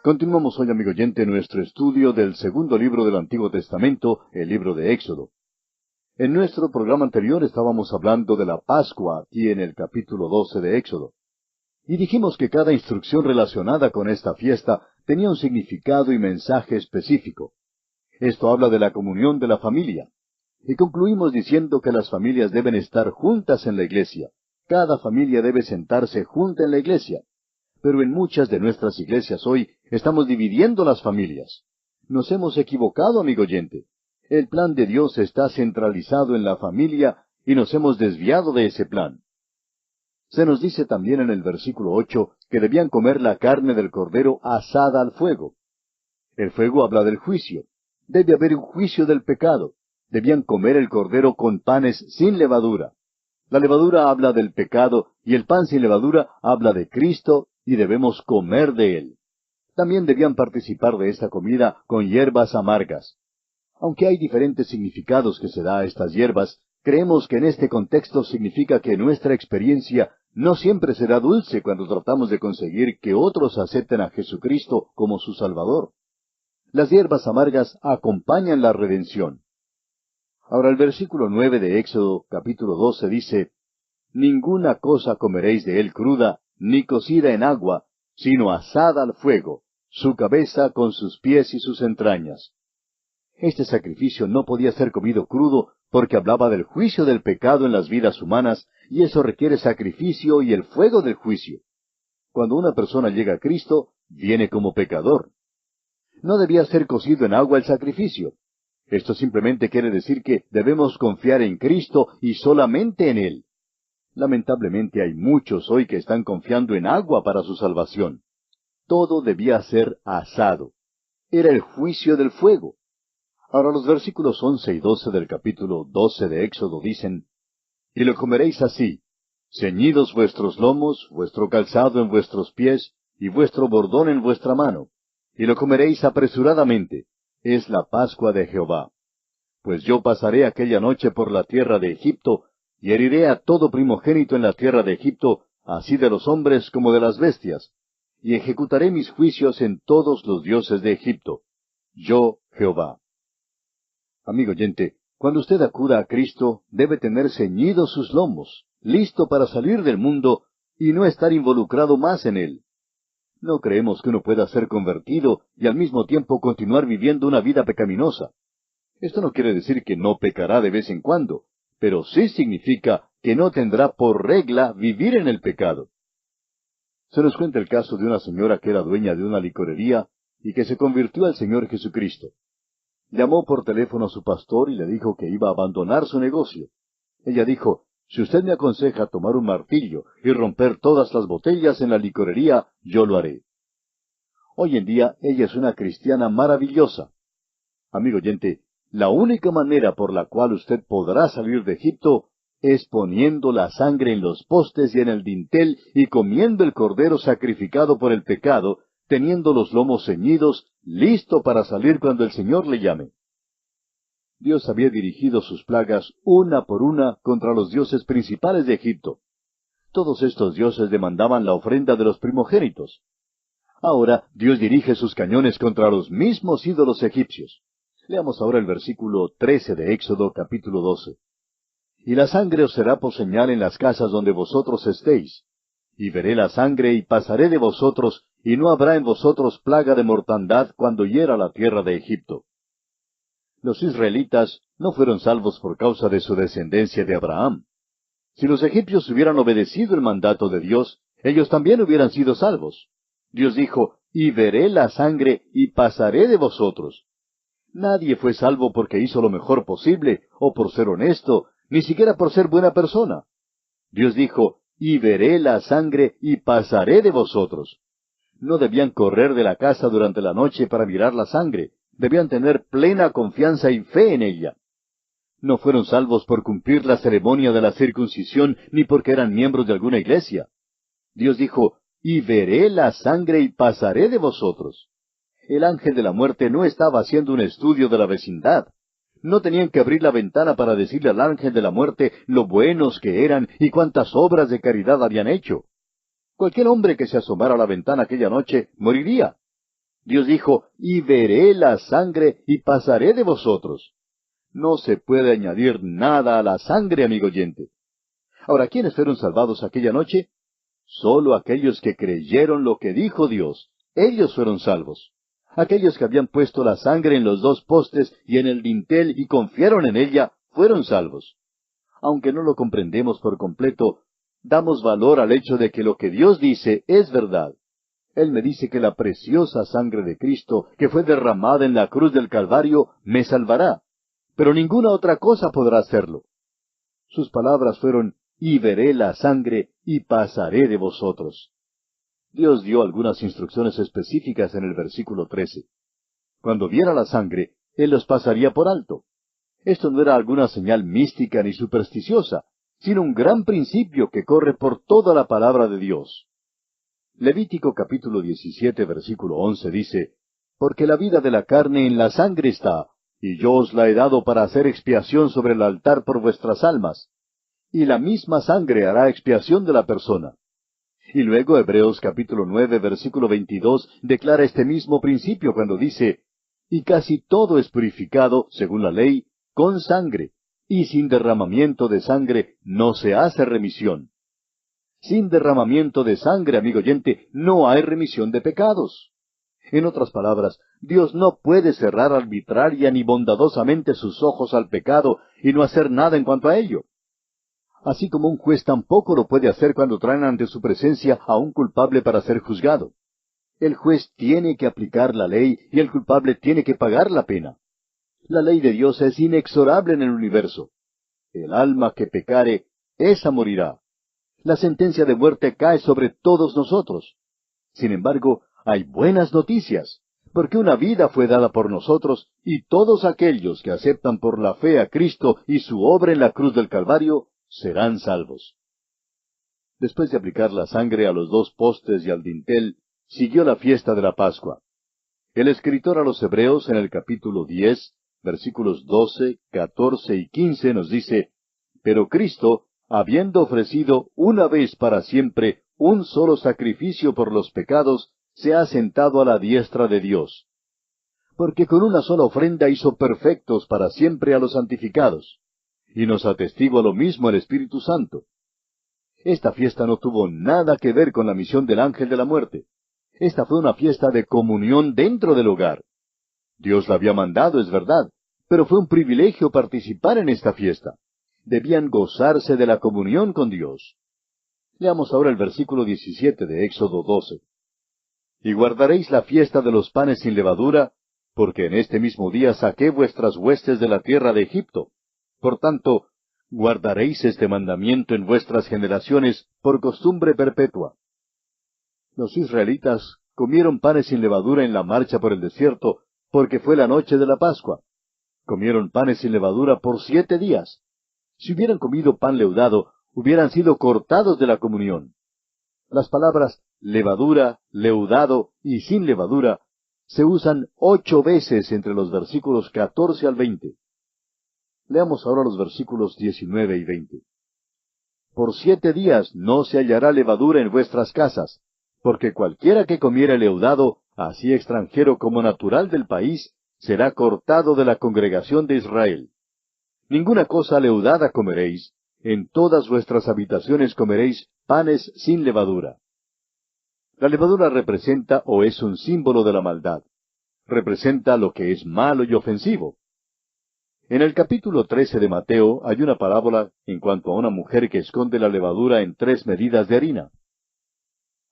Continuamos hoy, amigo oyente, nuestro estudio del segundo libro del Antiguo Testamento, el libro de Éxodo. En nuestro programa anterior estábamos hablando de la Pascua, aquí en el capítulo 12 de Éxodo. Y dijimos que cada instrucción relacionada con esta fiesta tenía un significado y mensaje específico. Esto habla de la comunión de la familia. Y concluimos diciendo que las familias deben estar juntas en la iglesia. Cada familia debe sentarse junta en la iglesia. Pero en muchas de nuestras iglesias hoy estamos dividiendo las familias. Nos hemos equivocado, amigo oyente. El plan de Dios está centralizado en la familia y nos hemos desviado de ese plan. Se nos dice también en el versículo 8 que debían comer la carne del cordero asada al fuego. El fuego habla del juicio. Debe haber un juicio del pecado. Debían comer el cordero con panes sin levadura. La levadura habla del pecado y el pan sin levadura habla de Cristo y debemos comer de él. También debían participar de esta comida con hierbas amargas. Aunque hay diferentes significados que se da a estas hierbas, creemos que en este contexto significa que nuestra experiencia no siempre será dulce cuando tratamos de conseguir que otros acepten a Jesucristo como su Salvador. Las hierbas amargas acompañan la redención. Ahora el versículo 9 de Éxodo capítulo 12 dice, «Ninguna cosa comeréis de él cruda, ni cocida en agua, sino asada al fuego, su cabeza con sus pies y sus entrañas». Este sacrificio no podía ser comido crudo porque hablaba del juicio del pecado en las vidas humanas, y eso requiere sacrificio y el fuego del juicio. Cuando una persona llega a Cristo, viene como pecador. No debía ser cocido en agua el sacrificio. Esto simplemente quiere decir que debemos confiar en Cristo y solamente en Él. Lamentablemente hay muchos hoy que están confiando en agua para su salvación. Todo debía ser asado. Era el juicio del fuego. Ahora los versículos 11 y 12 del capítulo 12 de Éxodo dicen, «Y lo comeréis así, ceñidos vuestros lomos, vuestro calzado en vuestros pies, y vuestro bordón en vuestra mano, y lo comeréis apresuradamente. Es la Pascua de Jehová. Pues yo pasaré aquella noche por la tierra de Egipto, y heriré a todo primogénito en la tierra de Egipto, así de los hombres como de las bestias, y ejecutaré mis juicios en todos los dioses de Egipto. Yo, Jehová». Amigo oyente, cuando usted acuda a Cristo, debe tener ceñidos sus lomos, listo para salir del mundo y no estar involucrado más en él. No creemos que uno pueda ser convertido y al mismo tiempo continuar viviendo una vida pecaminosa. Esto no quiere decir que no pecará de vez en cuando, pero sí significa que no tendrá por regla vivir en el pecado. Se nos cuenta el caso de una señora que era dueña de una licorería y que se convirtió al Señor Jesucristo. Llamó por teléfono a su pastor y le dijo que iba a abandonar su negocio. Ella dijo, «Si usted me aconseja tomar un martillo y romper todas las botellas en la licorería, yo lo haré». Hoy en día ella es una cristiana maravillosa. Amigo oyente, la única manera por la cual usted podrá salir de Egipto es poniendo la sangre en los postes y en el dintel y comiendo el cordero sacrificado por el pecado, teniendo los lomos ceñidos, listo para salir cuando el Señor le llame. Dios había dirigido sus plagas una por una contra los dioses principales de Egipto. Todos estos dioses demandaban la ofrenda de los primogénitos. Ahora Dios dirige sus cañones contra los mismos ídolos egipcios. Leamos ahora el versículo 13 de Éxodo capítulo 12. «Y la sangre os será por señal en las casas donde vosotros estéis. Y veré la sangre y pasaré de vosotros, y no habrá en vosotros plaga de mortandad cuando hiera la tierra de Egipto». Los israelitas no fueron salvos por causa de su descendencia de Abraham. Si los egipcios hubieran obedecido el mandato de Dios, ellos también hubieran sido salvos. Dios dijo, «Y veré la sangre y pasaré de vosotros». Nadie fue salvo porque hizo lo mejor posible, o por ser honesto, ni siquiera por ser buena persona. Dios dijo, «Y veré la sangre y pasaré de vosotros». No debían correr de la casa durante la noche para mirar la sangre. Debían tener plena confianza y fe en ella. No fueron salvos por cumplir la ceremonia de la circuncisión, ni porque eran miembros de alguna iglesia. Dios dijo, «Y veré la sangre y pasaré de vosotros». El ángel de la muerte no estaba haciendo un estudio de la vecindad. No tenían que abrir la ventana para decirle al ángel de la muerte lo buenos que eran y cuántas obras de caridad habían hecho. Cualquier hombre que se asomara a la ventana aquella noche moriría. Dios dijo, y veré la sangre y pasaré de vosotros. No se puede añadir nada a la sangre, amigo oyente. Ahora, ¿quiénes fueron salvados aquella noche? Solo aquellos que creyeron lo que dijo Dios. Ellos fueron salvos. Aquellos que habían puesto la sangre en los dos postes y en el dintel y confiaron en ella, fueron salvos. Aunque no lo comprendemos por completo, damos valor al hecho de que lo que Dios dice es verdad. Él me dice que la preciosa sangre de Cristo, que fue derramada en la cruz del Calvario, me salvará. Pero ninguna otra cosa podrá hacerlo. Sus palabras fueron, y veré la sangre y pasaré de vosotros. Dios dio algunas instrucciones específicas en el versículo 13. Cuando viera la sangre, Él los pasaría por alto. Esto no era alguna señal mística ni supersticiosa, sino un gran principio que corre por toda la palabra de Dios. Levítico capítulo 17, versículo 11 dice, Porque la vida de la carne en la sangre está, y yo os la he dado para hacer expiación sobre el altar por vuestras almas. Y la misma sangre hará expiación de la persona. Y luego Hebreos capítulo 9, versículo 22 declara este mismo principio cuando dice, Y casi todo es purificado, según la ley, con sangre, y sin derramamiento de sangre no se hace remisión. Sin derramamiento de sangre, amigo oyente, no hay remisión de pecados. En otras palabras, Dios no puede cerrar arbitraria ni bondadosamente sus ojos al pecado y no hacer nada en cuanto a ello. Así como un juez tampoco lo puede hacer cuando traen ante su presencia a un culpable para ser juzgado. El juez tiene que aplicar la ley y el culpable tiene que pagar la pena. La ley de Dios es inexorable en el universo. El alma que pecare, esa morirá. La sentencia de muerte cae sobre todos nosotros. Sin embargo, hay buenas noticias, porque una vida fue dada por nosotros y todos aquellos que aceptan por la fe a Cristo y su obra en la cruz del Calvario, serán salvos. Después de aplicar la sangre a los dos postes y al dintel, siguió la fiesta de la Pascua. El escritor a los Hebreos en el capítulo 10, versículos 12, 14 y 15 nos dice, Pero Cristo, habiendo ofrecido una vez para siempre un solo sacrificio por los pecados, se ha sentado a la diestra de Dios. Porque con una sola ofrenda hizo perfectos para siempre a los santificados. Y nos atestigua lo mismo el Espíritu Santo. Esta fiesta no tuvo nada que ver con la misión del ángel de la muerte. Esta fue una fiesta de comunión dentro del hogar. Dios la había mandado, es verdad, pero fue un privilegio participar en esta fiesta. Debían gozarse de la comunión con Dios. Leamos ahora el versículo 17 de Éxodo 12. Y guardaréis la fiesta de los panes sin levadura, porque en este mismo día saqué vuestras huestes de la tierra de Egipto. Por tanto, guardaréis este mandamiento en vuestras generaciones por costumbre perpetua. Los israelitas comieron panes sin levadura en la marcha por el desierto, porque fue la noche de la Pascua. Comieron panes sin levadura por 7 días. Si hubieran comido pan leudado, hubieran sido cortados de la comunión. Las palabras levadura, leudado y sin levadura se usan 8 veces entre los versículos 14 al 20. Leamos ahora los versículos 19 y 20. Por 7 días no se hallará levadura en vuestras casas, porque cualquiera que comiere leudado, así extranjero como natural del país, será cortado de la congregación de Israel. Ninguna cosa leudada comeréis, en todas vuestras habitaciones comeréis panes sin levadura. La levadura representa o es un símbolo de la maldad. Representa lo que es malo y ofensivo. En el capítulo 13 de Mateo hay una parábola en cuanto a una mujer que esconde la levadura en 3 medidas de harina.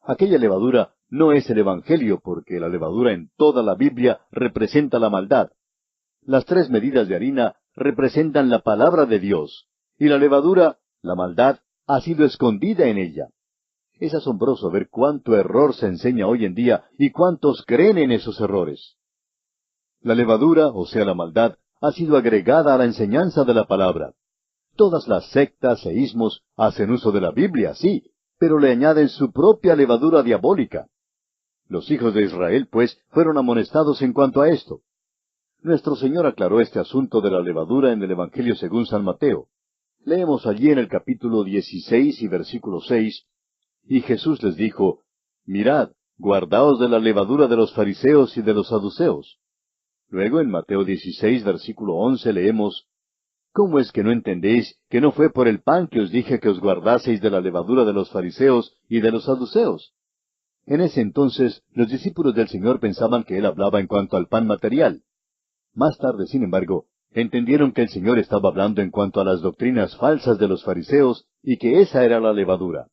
Aquella levadura no es el Evangelio, porque la levadura en toda la Biblia representa la maldad. Las 3 medidas de harina representan la palabra de Dios, y la levadura, la maldad, ha sido escondida en ella. Es asombroso ver cuánto error se enseña hoy en día y cuántos creen en esos errores. La levadura, o sea la maldad, ha sido agregada a la enseñanza de la palabra. Todas las sectas e ismos hacen uso de la Biblia, sí, pero le añaden su propia levadura diabólica. Los hijos de Israel, pues, fueron amonestados en cuanto a esto. Nuestro Señor aclaró este asunto de la levadura en el Evangelio según San Mateo. Leemos allí en el capítulo 16 y versículo 6, Y Jesús les dijo, Mirad, guardaos de la levadura de los fariseos y de los saduceos. Luego en Mateo 16, versículo 11 leemos, ¿Cómo es que no entendéis que no fue por el pan que os dije que os guardaseis de la levadura de los fariseos y de los saduceos? En ese entonces, los discípulos del Señor pensaban que Él hablaba en cuanto al pan material. Más tarde, sin embargo, entendieron que el Señor estaba hablando en cuanto a las doctrinas falsas de los fariseos y que esa era la levadura.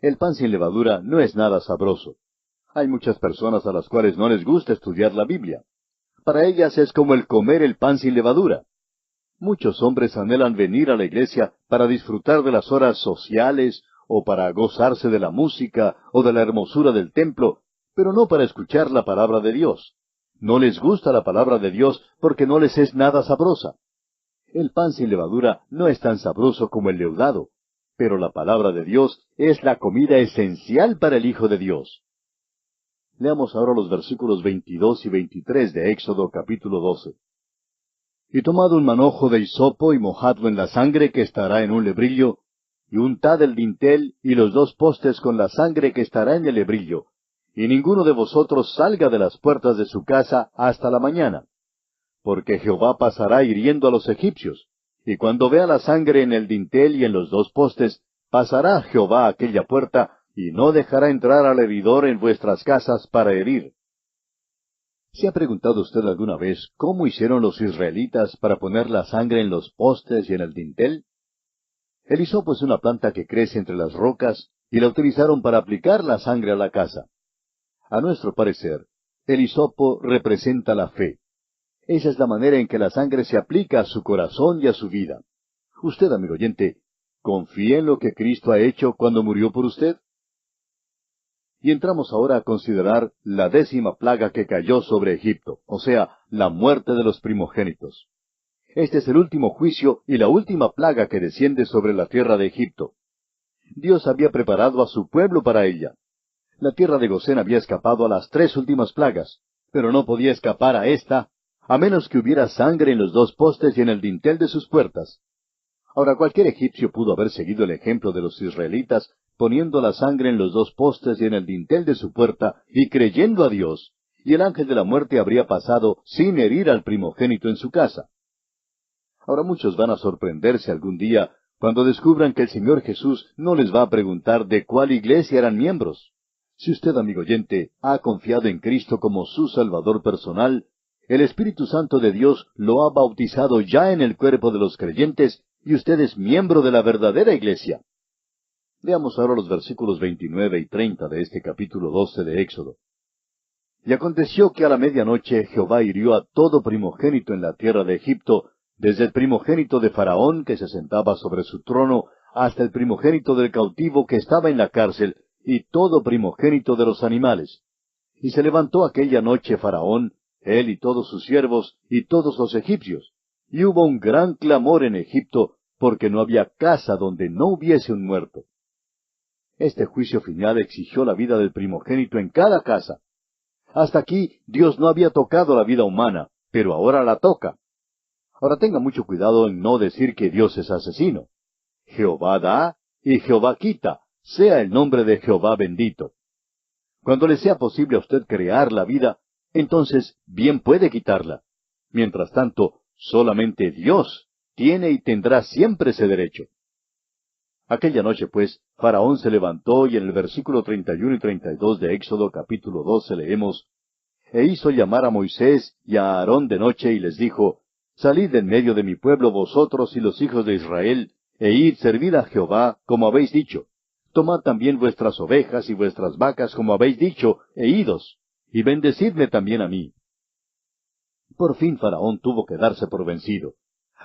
El pan sin levadura no es nada sabroso. Hay muchas personas a las cuales no les gusta estudiar la Biblia. Para ellas es como el comer el pan sin levadura. Muchos hombres anhelan venir a la iglesia para disfrutar de las horas sociales, o para gozarse de la música o de la hermosura del templo, pero no para escuchar la palabra de Dios. No les gusta la palabra de Dios porque no les es nada sabrosa. El pan sin levadura no es tan sabroso como el leudado, pero la palabra de Dios es la comida esencial para el Hijo de Dios. Leamos ahora los versículos 22 y 23 de Éxodo capítulo 12. Y tomad un manojo de hisopo y mojadlo en la sangre que estará en un lebrillo, y untad el dintel y los 2 postes con la sangre que estará en el lebrillo, y ninguno de vosotros salga de las puertas de su casa hasta la mañana. Porque Jehová pasará hiriendo a los egipcios, y cuando vea la sangre en el dintel y en los 2 postes, pasará Jehová aquella puerta, y no dejará entrar al heridor en vuestras casas para herir. ¿Se ha preguntado usted alguna vez cómo hicieron los israelitas para poner la sangre en los postes y en el dintel? El hisopo es una planta que crece entre las rocas y la utilizaron para aplicar la sangre a la casa. A nuestro parecer, el hisopo representa la fe. Esa es la manera en que la sangre se aplica a su corazón y a su vida. Usted, amigo oyente, ¿confía en lo que Cristo ha hecho cuando murió por usted? Y entramos ahora a considerar la 10ª plaga que cayó sobre Egipto, o sea, la muerte de los primogénitos. Este es el último juicio y la última plaga que desciende sobre la tierra de Egipto. Dios había preparado a su pueblo para ella. La tierra de Gosén había escapado a las 3 últimas plagas, pero no podía escapar a esta, a menos que hubiera sangre en los 2 postes y en el dintel de sus puertas. Ahora, cualquier egipcio pudo haber seguido el ejemplo de los israelitas, poniendo la sangre en los 2 postes y en el dintel de su puerta, y creyendo a Dios, y el ángel de la muerte habría pasado sin herir al primogénito en su casa. Ahora muchos van a sorprenderse algún día cuando descubran que el Señor Jesús no les va a preguntar de cuál iglesia eran miembros. Si usted, amigo oyente, ha confiado en Cristo como su Salvador personal, el Espíritu Santo de Dios lo ha bautizado ya en el cuerpo de los creyentes y usted es miembro de la verdadera iglesia. Veamos ahora los versículos 29 y 30 de este capítulo 12 de Éxodo. Y aconteció que a la medianoche Jehová hirió a todo primogénito en la tierra de Egipto, desde el primogénito de Faraón que se sentaba sobre su trono, hasta el primogénito del cautivo que estaba en la cárcel, y todo primogénito de los animales. Y se levantó aquella noche Faraón, él y todos sus siervos, y todos los egipcios. Y hubo un gran clamor en Egipto, porque no había casa donde no hubiese un muerto. Este juicio final exigió la vida del primogénito en cada casa. Hasta aquí Dios no había tocado la vida humana, pero ahora la toca. Ahora tenga mucho cuidado en no decir que Dios es asesino. Jehová da y Jehová quita, sea el nombre de Jehová bendito. Cuando le sea posible a usted crear la vida, entonces bien puede quitarla. Mientras tanto, solamente Dios tiene y tendrá siempre ese derecho. Aquella noche, pues, Faraón se levantó y en el versículo 31 y 32 de Éxodo capítulo 12 leemos, E hizo llamar a Moisés y a Aarón de noche y les dijo, Salid en medio de mi pueblo vosotros y los hijos de Israel, e id servid a Jehová, como habéis dicho. Tomad también vuestras ovejas y vuestras vacas, como habéis dicho, e idos, y bendecidme también a mí. Por fin Faraón tuvo que darse por vencido.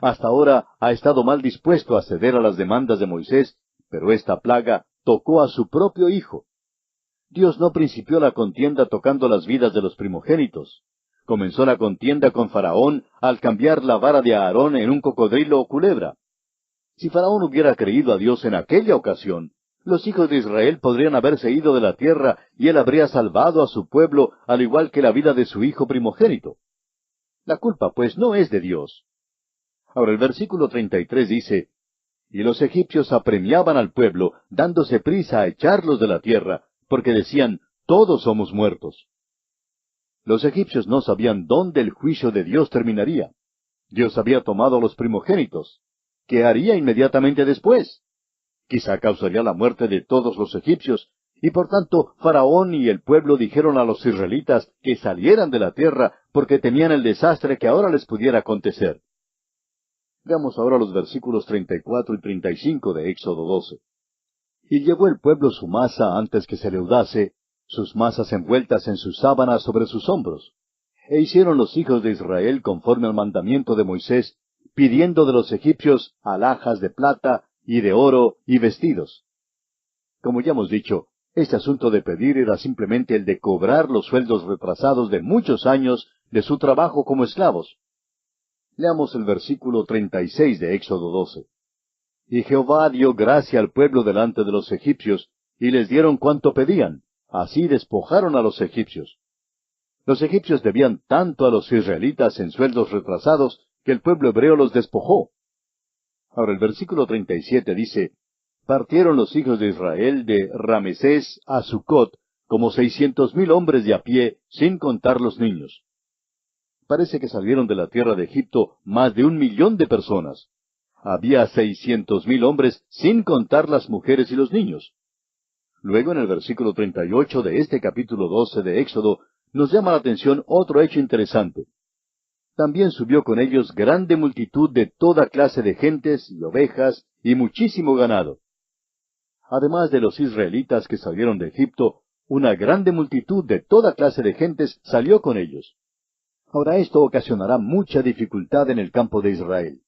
Hasta ahora ha estado mal dispuesto a ceder a las demandas de Moisés, pero esta plaga tocó a su propio hijo. Dios no principió la contienda tocando las vidas de los primogénitos. Comenzó la contienda con Faraón al cambiar la vara de Aarón en un cocodrilo o culebra. Si Faraón hubiera creído a Dios en aquella ocasión, los hijos de Israel podrían haberse ido de la tierra y él habría salvado a su pueblo al igual que la vida de su hijo primogénito. La culpa, pues, no es de Dios. Ahora el versículo 33 dice, Y los egipcios apremiaban al pueblo, dándose prisa a echarlos de la tierra, porque decían, todos somos muertos. Los egipcios no sabían dónde el juicio de Dios terminaría. Dios había tomado a los primogénitos. ¿Qué haría inmediatamente después? Quizá causaría la muerte de todos los egipcios, y por tanto Faraón y el pueblo dijeron a los israelitas que salieran de la tierra porque temían el desastre que ahora les pudiera acontecer. Veamos ahora los versículos 34 y 35 de Éxodo 12. Y llevó el pueblo su masa antes que se leudase, sus masas envueltas en sus sábanas sobre sus hombros. E hicieron los hijos de Israel conforme al mandamiento de Moisés, pidiendo de los egipcios alhajas de plata y de oro y vestidos. Como ya hemos dicho, este asunto de pedir era simplemente el de cobrar los sueldos retrasados de muchos años de su trabajo como esclavos. Leamos el versículo 36 de Éxodo 12. Y Jehová dio gracia al pueblo delante de los egipcios, y les dieron cuanto pedían. Así despojaron a los egipcios. Los egipcios debían tanto a los israelitas en sueldos retrasados que el pueblo hebreo los despojó. Ahora el versículo 37 dice, partieron los hijos de Israel de Ramesés a Sucot como 600,000 hombres de a pie, sin contar los niños. Parece que salieron de la tierra de Egipto más de 1,000,000 de personas. Había 600,000 hombres, sin contar las mujeres y los niños. Luego, en el versículo 38 de este capítulo 12 de Éxodo, nos llama la atención otro hecho interesante. También subió con ellos grande multitud de toda clase de gentes y ovejas y muchísimo ganado. Además de los israelitas que salieron de Egipto, una grande multitud de toda clase de gentes salió con ellos. Ahora esto ocasionará mucha dificultad en el campo de Israel.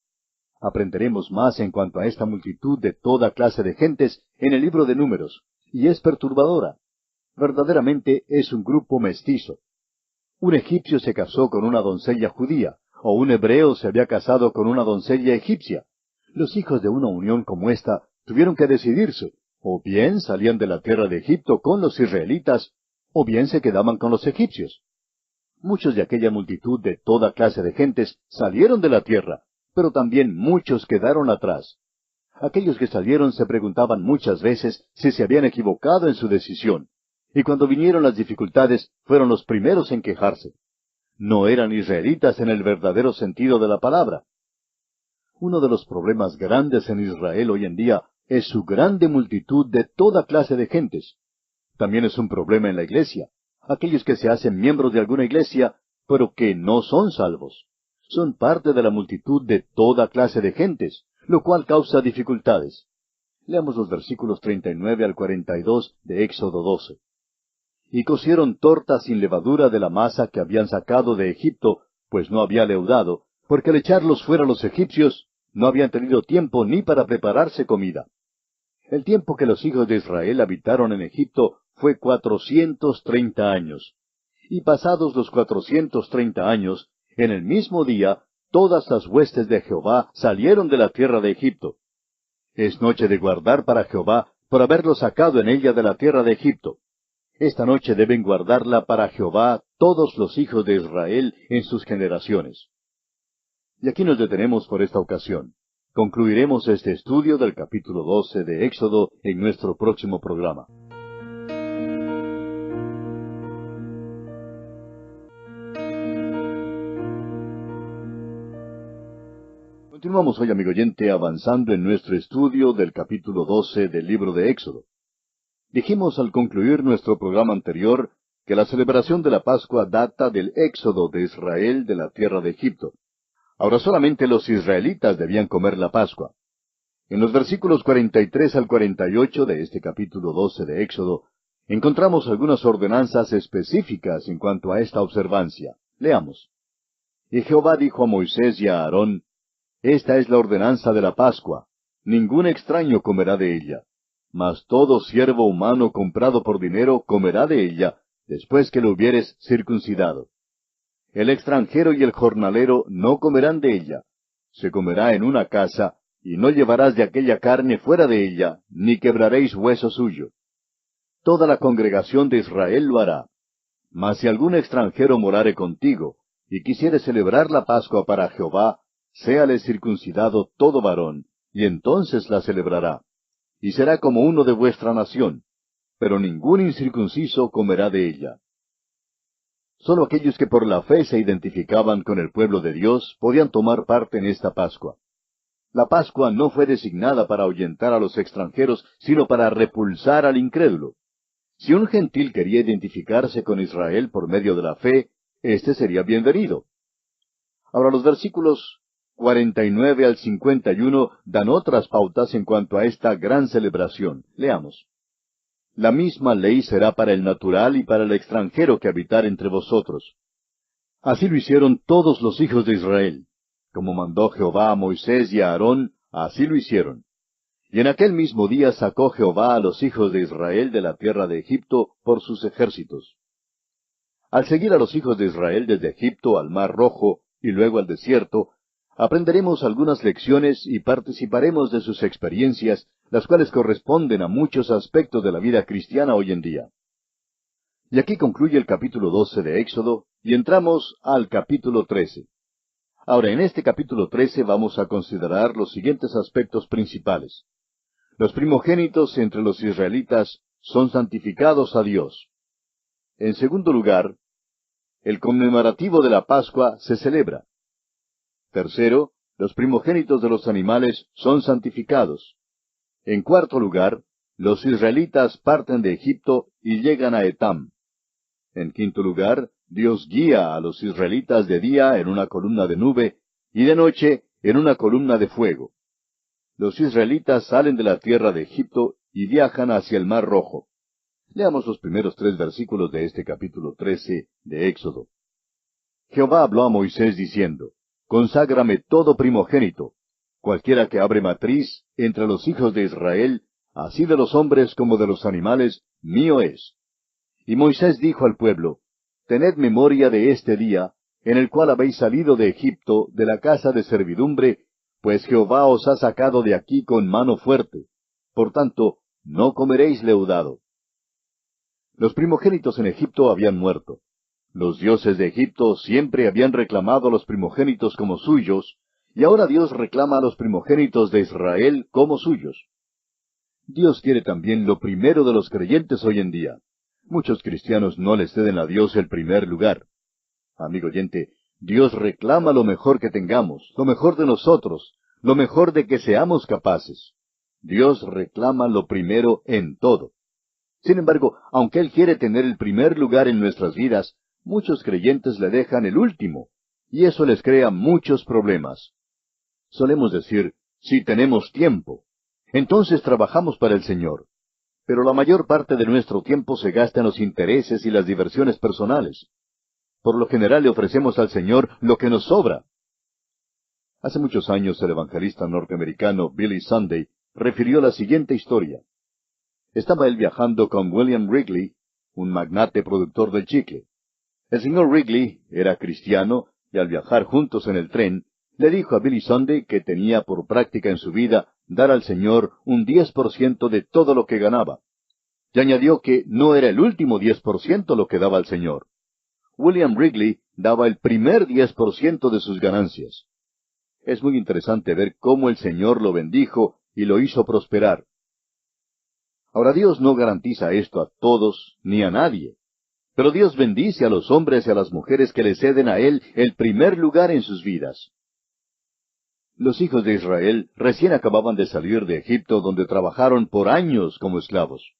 Aprenderemos más en cuanto a esta multitud de toda clase de gentes en el libro de Números, y es perturbadora. Verdaderamente es un grupo mestizo. Un egipcio se casó con una doncella judía, o un hebreo se había casado con una doncella egipcia. Los hijos de una unión como esta tuvieron que decidirse, o bien salían de la tierra de Egipto con los israelitas, o bien se quedaban con los egipcios. Muchos de aquella multitud de toda clase de gentes salieron de la tierra, pero también muchos quedaron atrás. Aquellos que salieron se preguntaban muchas veces si se habían equivocado en su decisión, y cuando vinieron las dificultades fueron los primeros en quejarse. No eran israelitas en el verdadero sentido de la palabra. Uno de los problemas grandes en Israel hoy en día es su grande multitud de toda clase de gentes. También es un problema en la iglesia. Aquellos que se hacen miembros de alguna iglesia, pero que no son salvos. Son parte de la multitud de toda clase de gentes, lo cual causa dificultades. Leamos los versículos 39 al 42 de Éxodo 12. Y cocieron tortas sin levadura de la masa que habían sacado de Egipto, pues no había leudado, porque al echarlos fuera los egipcios, no habían tenido tiempo ni para prepararse comida. El tiempo que los hijos de Israel habitaron en Egipto fue 430 años. Y pasados los 430 años, en el mismo día, todas las huestes de Jehová salieron de la tierra de Egipto. Es noche de guardar para Jehová por haberlo sacado en ella de la tierra de Egipto. Esta noche deben guardarla para Jehová todos los hijos de Israel en sus generaciones. Y aquí nos detenemos por esta ocasión. Concluiremos este estudio del capítulo 12 de Éxodo en nuestro próximo programa. Continuamos hoy, amigo oyente, avanzando en nuestro estudio del capítulo 12 del libro de Éxodo. Dijimos al concluir nuestro programa anterior que la celebración de la Pascua data del éxodo de Israel de la tierra de Egipto. Ahora solamente los israelitas debían comer la Pascua. En los versículos 43 al 48 de este capítulo 12 de Éxodo, encontramos algunas ordenanzas específicas en cuanto a esta observancia. Leamos. Y Jehová dijo a Moisés y a Aarón, esta es la ordenanza de la Pascua. Ningún extraño comerá de ella. Mas todo siervo humano comprado por dinero comerá de ella, después que lo hubieres circuncidado. El extranjero y el jornalero no comerán de ella. Se comerá en una casa, y no llevarás de aquella carne fuera de ella, ni quebraréis hueso suyo. Toda la congregación de Israel lo hará. Mas si algún extranjero morare contigo, y quisiere celebrar la Pascua para Jehová, séale circuncidado todo varón, y entonces la celebrará. Y será como uno de vuestra nación. pero ningún incircunciso comerá de ella. Solo aquellos que por la fe se identificaban con el pueblo de Dios podían tomar parte en esta Pascua. La Pascua no fue designada para ahuyentar a los extranjeros, sino para repulsar al incrédulo. Si un gentil quería identificarse con Israel por medio de la fe, éste sería bienvenido. Ahora los versículos 49 al 51 dan otras pautas en cuanto a esta gran celebración. Leamos. La misma ley será para el natural y para el extranjero que habitar entre vosotros. Así lo hicieron todos los hijos de Israel. Como mandó Jehová a Moisés y a Aarón, así lo hicieron. Y en aquel mismo día sacó Jehová a los hijos de Israel de la tierra de Egipto por sus ejércitos. Al seguir a los hijos de Israel desde Egipto al Mar Rojo y luego al desierto, aprenderemos algunas lecciones y participaremos de sus experiencias, las cuales corresponden a muchos aspectos de la vida cristiana hoy en día. Y aquí concluye el capítulo 12 de Éxodo, y entramos al capítulo 13. Ahora, en este capítulo 13 vamos a considerar los siguientes aspectos principales. Los primogénitos entre los israelitas son santificados a Dios. En segundo lugar, el conmemorativo de la Pascua se celebra. Tercero, los primogénitos de los animales son santificados. En cuarto lugar, los israelitas parten de Egipto y llegan a Etam. En quinto lugar, Dios guía a los israelitas de día en una columna de nube y de noche en una columna de fuego. Los israelitas salen de la tierra de Egipto y viajan hacia el Mar Rojo. Leamos los primeros 3 versículos de este capítulo 13 de Éxodo. Jehová habló a Moisés diciendo, Conságrame todo primogénito, cualquiera que abre matriz entre los hijos de Israel, así de los hombres como de los animales, mío es. Y Moisés dijo al pueblo, Tened memoria de este día, en el cual habéis salido de Egipto, de la casa de servidumbre, pues Jehová os ha sacado de aquí con mano fuerte. Por tanto, no comeréis leudado. Los primogénitos en Egipto habían muerto. Los dioses de Egipto siempre habían reclamado a los primogénitos como suyos, y ahora Dios reclama a los primogénitos de Israel como suyos. Dios quiere también lo primero de los creyentes hoy en día. Muchos cristianos no le ceden a Dios el primer lugar. Amigo oyente, Dios reclama lo mejor que tengamos, lo mejor de nosotros, lo mejor de que seamos capaces. Dios reclama lo primero en todo. Sin embargo, aunque Él quiere tener el primer lugar en nuestras vidas, muchos creyentes le dejan el último, y eso les crea muchos problemas. Solemos decir, si tenemos tiempo, entonces trabajamos para el Señor. Pero la mayor parte de nuestro tiempo se gasta en los intereses y las diversiones personales. Por lo general le ofrecemos al Señor lo que nos sobra. Hace muchos años el evangelista norteamericano Billy Sunday refirió la siguiente historia. Estaba él viajando con William Wrigley, un magnate productor del chicle. El señor Wrigley era cristiano y al viajar juntos en el tren, le dijo a Billy Sunday que tenía por práctica en su vida dar al Señor un 10% de todo lo que ganaba. Y añadió que no era el último 10% lo que daba al Señor. William Wrigley daba el primer 10% de sus ganancias. Es muy interesante ver cómo el Señor lo bendijo y lo hizo prosperar. Ahora Dios no garantiza esto a todos ni a nadie. Pero Dios bendice a los hombres y a las mujeres que le ceden a Él el primer lugar en sus vidas. Los hijos de Israel recién acababan de salir de Egipto, donde trabajaron por años como esclavos.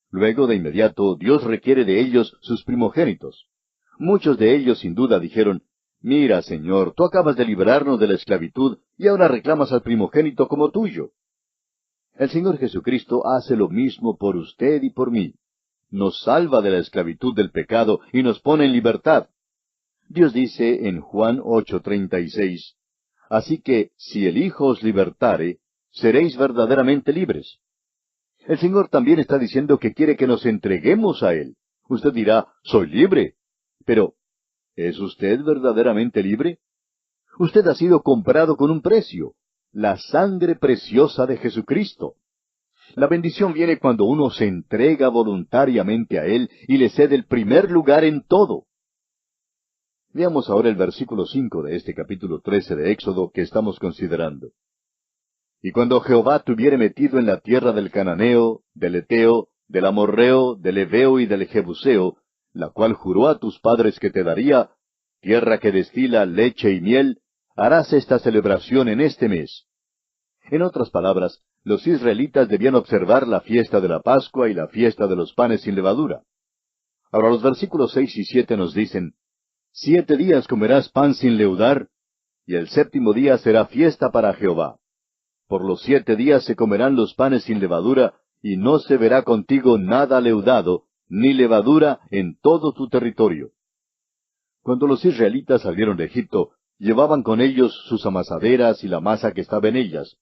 Luego, de inmediato, Dios requiere de ellos sus primogénitos. Muchos de ellos sin duda dijeron, Mira, Señor, tú acabas de librarnos de la esclavitud y ahora reclamas al primogénito como tuyo. El Señor Jesucristo hace lo mismo por usted y por mí. Nos salva de la esclavitud del pecado y nos pone en libertad. Dios dice en Juan 8:36, Así que, si el Hijo os libertare, seréis verdaderamente libres. El Señor también está diciendo que quiere que nos entreguemos a Él. Usted dirá, soy libre. Pero, ¿es usted verdaderamente libre? Usted ha sido comprado con un precio, la sangre preciosa de Jesucristo. La bendición viene cuando uno se entrega voluntariamente a Él y le cede el primer lugar en todo. Veamos ahora el versículo 5 de este capítulo 13 de Éxodo que estamos considerando. Y cuando Jehová te hubiere metido en la tierra del Cananeo, del Eteo, del amorreo, del heveo y del jebuseo, la cual juró a tus padres que te daría, tierra que destila leche y miel, harás esta celebración en este mes. En otras palabras, los israelitas debían observar la fiesta de la Pascua y la fiesta de los panes sin levadura. Ahora los versículos 6 y 7 nos dicen, 7 días comerás pan sin leudar, y el séptimo día será fiesta para Jehová. Por los 7 días se comerán los panes sin levadura, y no se verá contigo nada leudado, ni levadura en todo tu territorio. Cuando los israelitas salieron de Egipto, llevaban con ellos sus amasaderas y la masa que estaba en ellas.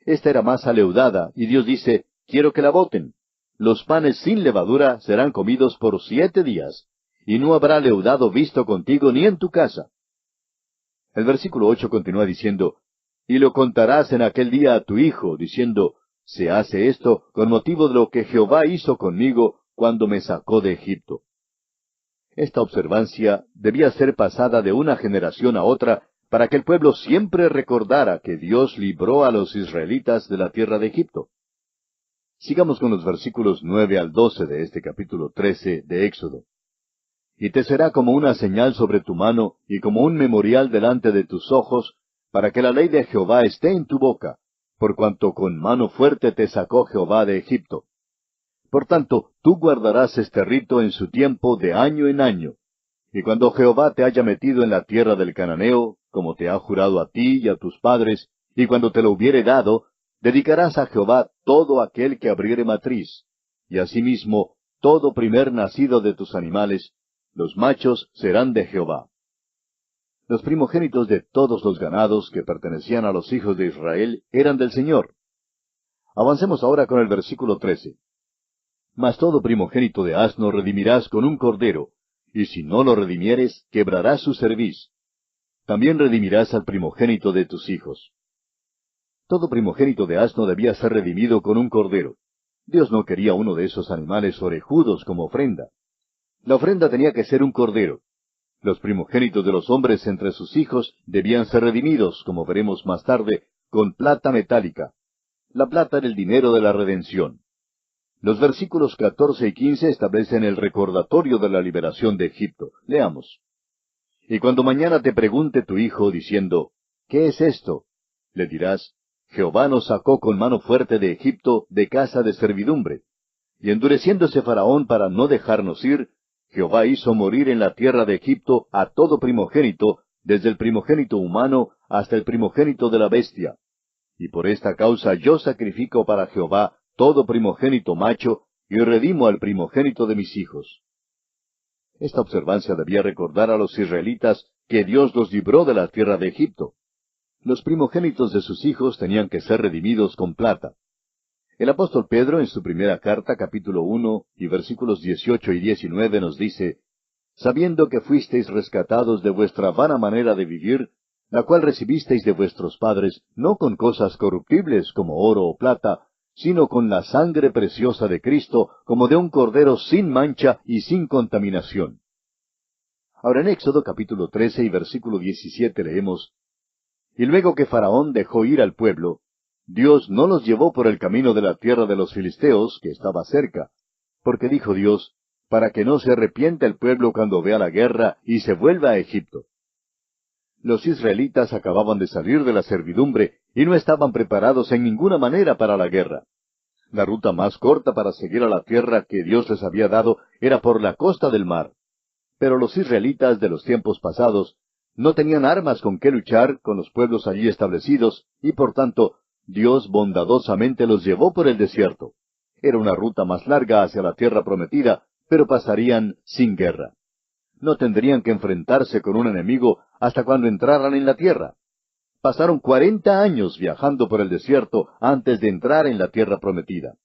Esta era masa leudada, y Dios dice, quiero que la boten. Los panes sin levadura serán comidos por 7 días, y no habrá leudado visto contigo ni en tu casa. El versículo 8 continúa diciendo, y lo contarás en aquel día a tu hijo, diciendo, se hace esto con motivo de lo que Jehová hizo conmigo cuando me sacó de Egipto. Esta observancia debía ser pasada de una generación a otra para que el pueblo siempre recordara que Dios libró a los israelitas de la tierra de Egipto. Sigamos con los versículos 9 al 12 de este capítulo 13 de Éxodo. Y te será como una señal sobre tu mano y como un memorial delante de tus ojos, para que la ley de Jehová esté en tu boca, por cuanto con mano fuerte te sacó Jehová de Egipto. Por tanto, tú guardarás este rito en su tiempo de año en año. Y cuando Jehová te haya metido en la tierra del cananeo, como te ha jurado a ti y a tus padres, y cuando te lo hubiere dado, dedicarás a Jehová todo aquel que abriere matriz, y asimismo todo primer nacido de tus animales, los machos serán de Jehová. Los primogénitos de todos los ganados que pertenecían a los hijos de Israel eran del Señor. Avancemos ahora con el versículo 13. Mas todo primogénito de asno redimirás con un cordero, y si no lo redimieres, quebrarás su cerviz. También redimirás al primogénito de tus hijos. Todo primogénito de asno debía ser redimido con un cordero. Dios no quería uno de esos animales orejudos como ofrenda. La ofrenda tenía que ser un cordero. Los primogénitos de los hombres entre sus hijos debían ser redimidos, como veremos más tarde, con plata metálica. La plata era el dinero de la redención. Los versículos 14 y 15 establecen el recordatorio de la liberación de Egipto. Leamos. Y cuando mañana te pregunte tu hijo, diciendo, ¿qué es esto? Le dirás, Jehová nos sacó con mano fuerte de Egipto, de casa de servidumbre. Y endureciéndose Faraón para no dejarnos ir, Jehová hizo morir en la tierra de Egipto a todo primogénito, desde el primogénito humano hasta el primogénito de la bestia. Y por esta causa yo sacrifico para Jehová todo primogénito macho, y redimo al primogénito de mis hijos. Esta observancia debía recordar a los israelitas que Dios los libró de la tierra de Egipto. Los primogénitos de sus hijos tenían que ser redimidos con plata. El apóstol Pedro, en su primera carta, capítulo 1, y versículos 18 y 19, nos dice, sabiendo que fuisteis rescatados de vuestra vana manera de vivir, la cual recibisteis de vuestros padres, no con cosas corruptibles como oro o plata, sino con la sangre preciosa de Cristo, como de un cordero sin mancha y sin contaminación. Ahora en Éxodo capítulo 13 y versículo 17 leemos, y luego que Faraón dejó ir al pueblo, Dios no los llevó por el camino de la tierra de los filisteos, que estaba cerca, porque dijo Dios, para que no se arrepienta el pueblo cuando vea la guerra y se vuelva a Egipto. Los israelitas acababan de salir de la servidumbre y no estaban preparados en ninguna manera para la guerra. La ruta más corta para seguir a la tierra que Dios les había dado era por la costa del mar. Pero los israelitas de los tiempos pasados no tenían armas con que luchar con los pueblos allí establecidos, y por tanto, Dios bondadosamente los llevó por el desierto. Era una ruta más larga hacia la tierra prometida, pero pasarían sin guerra. No tendrían que enfrentarse con un enemigo hasta cuando entraran en la tierra. Pasaron 40 años viajando por el desierto antes de entrar en la tierra prometida.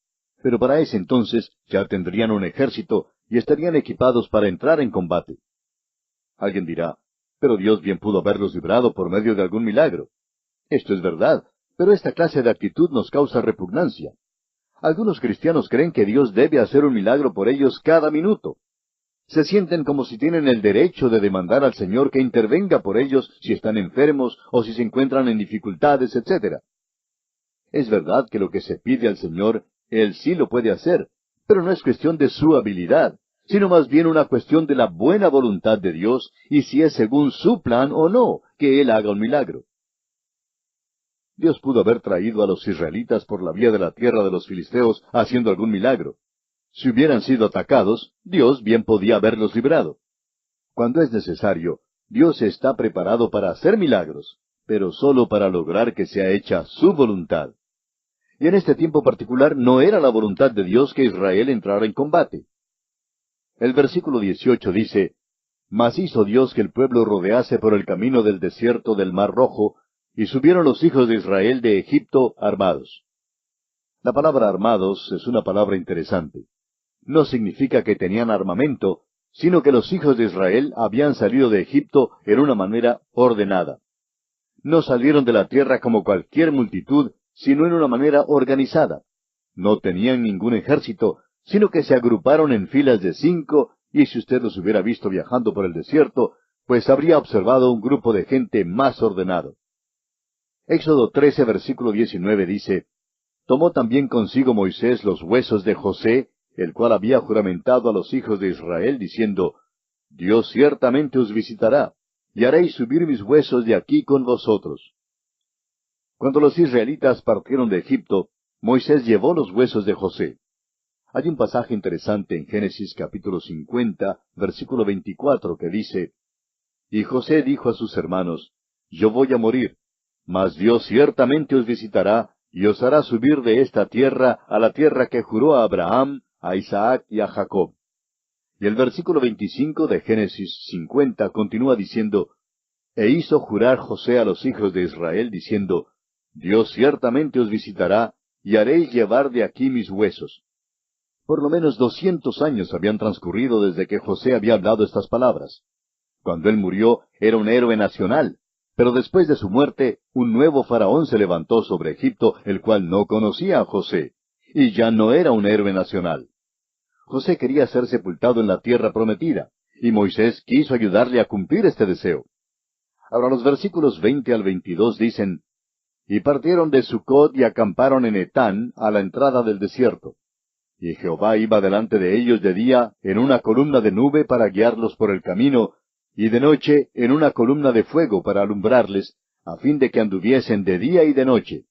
Pero para ese entonces ya tendrían un ejército y estarían equipados para entrar en combate. Alguien dirá, pero Dios bien pudo haberlos librado por medio de algún milagro. Esto es verdad, pero esta clase de actitud nos causa repugnancia. Algunos cristianos creen que Dios debe hacer un milagro por ellos cada minuto. Se sienten como si tienen el derecho de demandar al Señor que intervenga por ellos si están enfermos o si se encuentran en dificultades, etc. Es verdad que lo que se pide al Señor, Él sí lo puede hacer, Pero no es cuestión de su habilidad, sino más bien una cuestión de la buena voluntad de Dios y si es según su plan o no que Él haga un milagro. Dios pudo haber traído a los israelitas por la vía de la tierra de los filisteos haciendo algún milagro. Si hubieran sido atacados, Dios bien podía haberlos librado. Cuando es necesario, Dios está preparado para hacer milagros, pero solo para lograr que sea hecha su voluntad. Y en este tiempo particular no era la voluntad de Dios que Israel entrara en combate. El versículo 18 dice, Mas hizo Dios que el pueblo rodease por el camino del desierto del Mar Rojo, y subieron los hijos de Israel de Egipto armados. La palabra armados es una palabra interesante. No significa que tenían armamento, sino que los hijos de Israel habían salido de Egipto en una manera ordenada. No salieron de la tierra como cualquier multitud, sino en una manera organizada. No tenían ningún ejército, sino que se agruparon en filas de 5, y si usted los hubiera visto viajando por el desierto, pues habría observado un grupo de gente más ordenado. Éxodo 13, versículo 19 dice, Tomó también consigo Moisés los huesos de José, el cual había juramentado a los hijos de Israel, diciendo, Dios ciertamente os visitará, y haréis subir mis huesos de aquí con vosotros. Cuando los israelitas partieron de Egipto, Moisés llevó los huesos de José. Hay un pasaje interesante en Génesis capítulo 50, versículo 24, que dice, Y José dijo a sus hermanos, Yo voy a morir, mas Dios ciertamente os visitará, y os hará subir de esta tierra a la tierra que juró a Abraham, a Isaac y a Jacob. Y el versículo 25 de Génesis 50 continúa diciendo, E hizo jurar José a los hijos de Israel, diciendo, Dios ciertamente os visitará, y haréis llevar de aquí mis huesos. Por lo menos 200 años habían transcurrido desde que José había hablado estas palabras. Cuando él murió, era un héroe nacional, pero después de su muerte, un nuevo faraón se levantó sobre Egipto, el cual no conocía a José, y ya no era un héroe nacional. José quería ser sepultado en la tierra prometida, y Moisés quiso ayudarle a cumplir este deseo. Ahora los versículos 20 al 22 dicen, Y partieron de Sucot y acamparon en Etán, a la entrada del desierto. Y Jehová iba delante de ellos de día en una columna de nube para guiarlos por el camino, y de noche en una columna de fuego para alumbrarles, a fin de que anduviesen de día y de noche.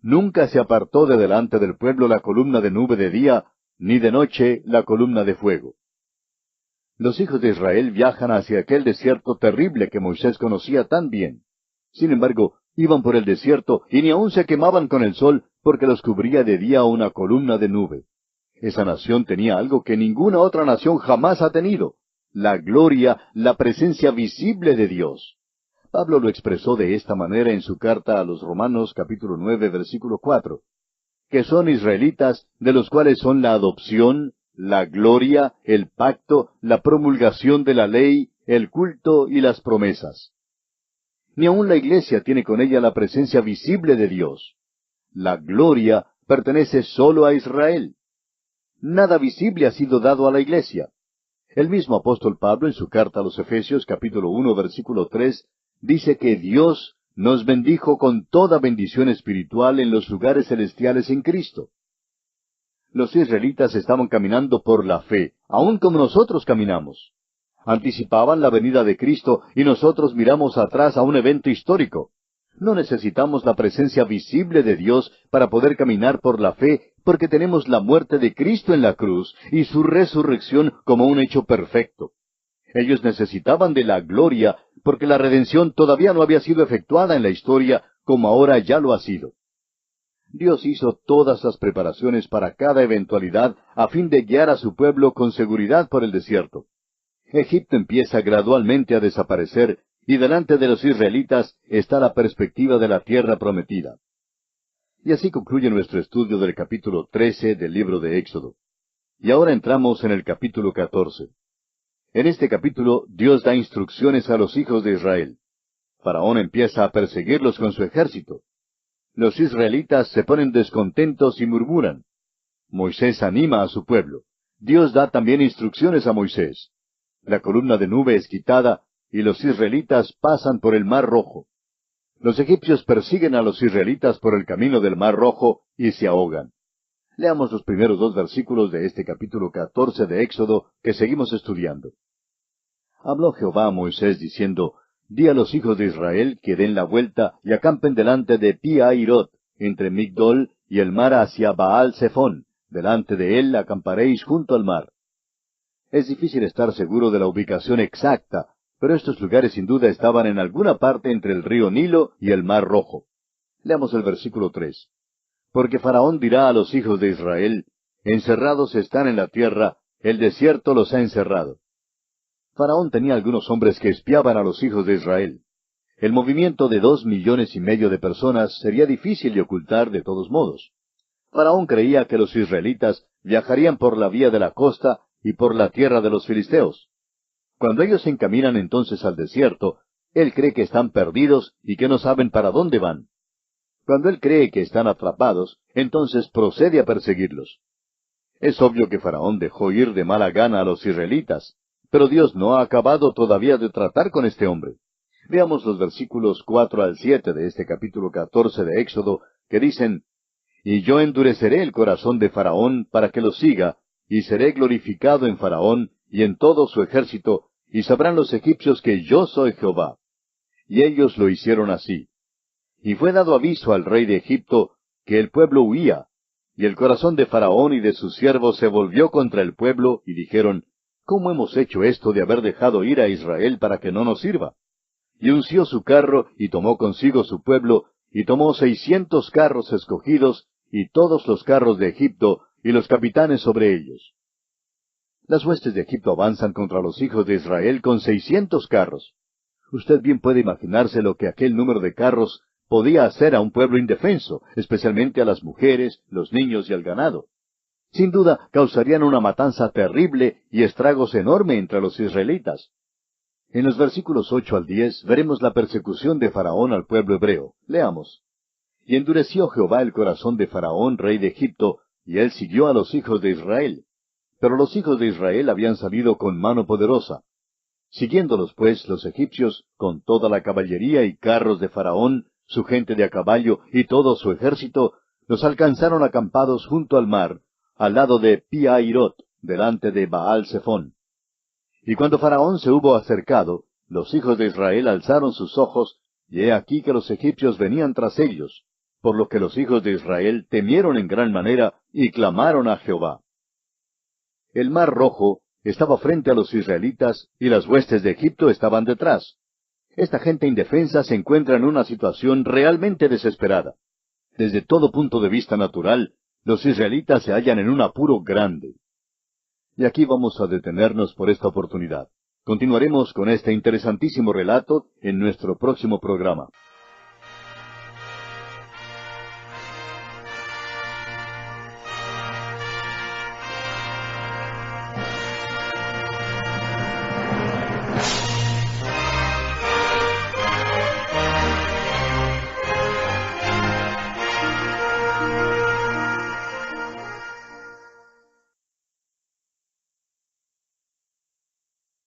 Nunca se apartó de delante del pueblo la columna de nube de día, ni de noche la columna de fuego. Los hijos de Israel viajan hacia aquel desierto terrible que Moisés conocía tan bien. Sin embargo, iban por el desierto y ni aun se quemaban con el sol, porque los cubría de día una columna de nube. Esa nación tenía algo que ninguna otra nación jamás ha tenido: la gloria, la presencia visible de Dios. Pablo lo expresó de esta manera en su carta a los Romanos capítulo 9, versículo 4, que son israelitas, de los cuales son la adopción, la gloria, el pacto, la promulgación de la ley, el culto y las promesas. Ni aun la iglesia tiene con ella la presencia visible de Dios. La gloria pertenece solo a Israel. Nada visible ha sido dado a la iglesia. El mismo apóstol Pablo en su carta a los Efesios capítulo 1 versículo 3 dice que Dios nos bendijo con toda bendición espiritual en los lugares celestiales en Cristo. Los israelitas estaban caminando por la fe, aun como nosotros caminamos. Anticipaban la venida de Cristo y nosotros miramos atrás a un evento histórico. No necesitamos la presencia visible de Dios para poder caminar por la fe, porque tenemos la muerte de Cristo en la cruz y su resurrección como un hecho perfecto. Ellos necesitaban de la gloria, porque la redención todavía no había sido efectuada en la historia, como ahora ya lo ha sido. Dios hizo todas las preparaciones para cada eventualidad a fin de guiar a su pueblo con seguridad por el desierto. Egipto empieza gradualmente a desaparecer, y delante de los israelitas está la perspectiva de la tierra prometida. Y así concluye nuestro estudio del capítulo 13 del libro de Éxodo. Y ahora entramos en el capítulo 14. En este capítulo Dios da instrucciones a los hijos de Israel. Faraón empieza a perseguirlos con su ejército. Los israelitas se ponen descontentos y murmuran. Moisés anima a su pueblo. Dios da también instrucciones a Moisés. La columna de nube es quitada y los israelitas pasan por el Mar Rojo. Los egipcios persiguen a los israelitas por el camino del Mar Rojo y se ahogan. Leamos los primeros 2 versículos de este capítulo 14 de Éxodo que seguimos estudiando. Habló Jehová a Moisés diciendo, Di a los hijos de Israel que den la vuelta y acampen delante de Pi-Hahirot, entre Migdol y el mar hacia Baal-Zephón. Delante de él acamparéis junto al mar. Es difícil estar seguro de la ubicación exacta, pero estos lugares sin duda estaban en alguna parte entre el río Nilo y el mar Rojo. Leamos el versículo 3. Porque Faraón dirá a los hijos de Israel, Encerrados están en la tierra, el desierto los ha encerrado. Faraón tenía algunos hombres que espiaban a los hijos de Israel. El movimiento de 2,5 millones de personas sería difícil de ocultar de todos modos. Faraón creía que los israelitas viajarían por la vía de la costa y por la tierra de los filisteos. Cuando ellos se encaminan entonces al desierto, él cree que están perdidos y que no saben para dónde van. Cuando él cree que están atrapados, entonces procede a perseguirlos. Es obvio que Faraón dejó ir de mala gana a los israelitas, pero Dios no ha acabado todavía de tratar con este hombre. Veamos los versículos 4 al 7 de este capítulo 14 de Éxodo, que dicen, Y yo endureceré el corazón de Faraón para que lo siga, y seré glorificado en Faraón y en todo su ejército, y sabrán los egipcios que yo soy Jehová. Y ellos lo hicieron así. Y fue dado aviso al rey de Egipto que el pueblo huía, y el corazón de Faraón y de sus siervos se volvió contra el pueblo, y dijeron, ¿Cómo hemos hecho esto de haber dejado ir a Israel para que no nos sirva? Y unció su carro, y tomó consigo su pueblo, y tomó 600 carros escogidos, y todos los carros de Egipto, y los capitanes sobre ellos. Las huestes de Egipto avanzan contra los hijos de Israel con 600 carros. Usted bien puede imaginarse lo que aquel número de carros podía hacer a un pueblo indefenso, especialmente a las mujeres, los niños y al ganado. Sin duda, causarían una matanza terrible y estragos enormes entre los israelitas. En los versículos 8 al 10 veremos la persecución de Faraón al pueblo hebreo. Leamos. Y endureció Jehová el corazón de Faraón, rey de Egipto, y él siguió a los hijos de Israel. Pero los hijos de Israel habían salido con mano poderosa. Siguiéndolos pues los egipcios, con toda la caballería y carros de Faraón, su gente de a caballo y todo su ejército, los alcanzaron acampados junto al mar, al lado de Pi-Hahirot, delante de Baal-Zephón. Y cuando Faraón se hubo acercado, los hijos de Israel alzaron sus ojos, y he aquí que los egipcios venían tras ellos, por lo que los hijos de Israel temieron en gran manera y clamaron a Jehová. El mar Rojo estaba frente a los israelitas y las huestes de Egipto estaban detrás. Esta gente indefensa se encuentra en una situación realmente desesperada. Desde todo punto de vista natural, los israelitas se hallan en un apuro grande. Y aquí vamos a detenernos por esta oportunidad. Continuaremos con este interesantísimo relato en nuestro próximo programa.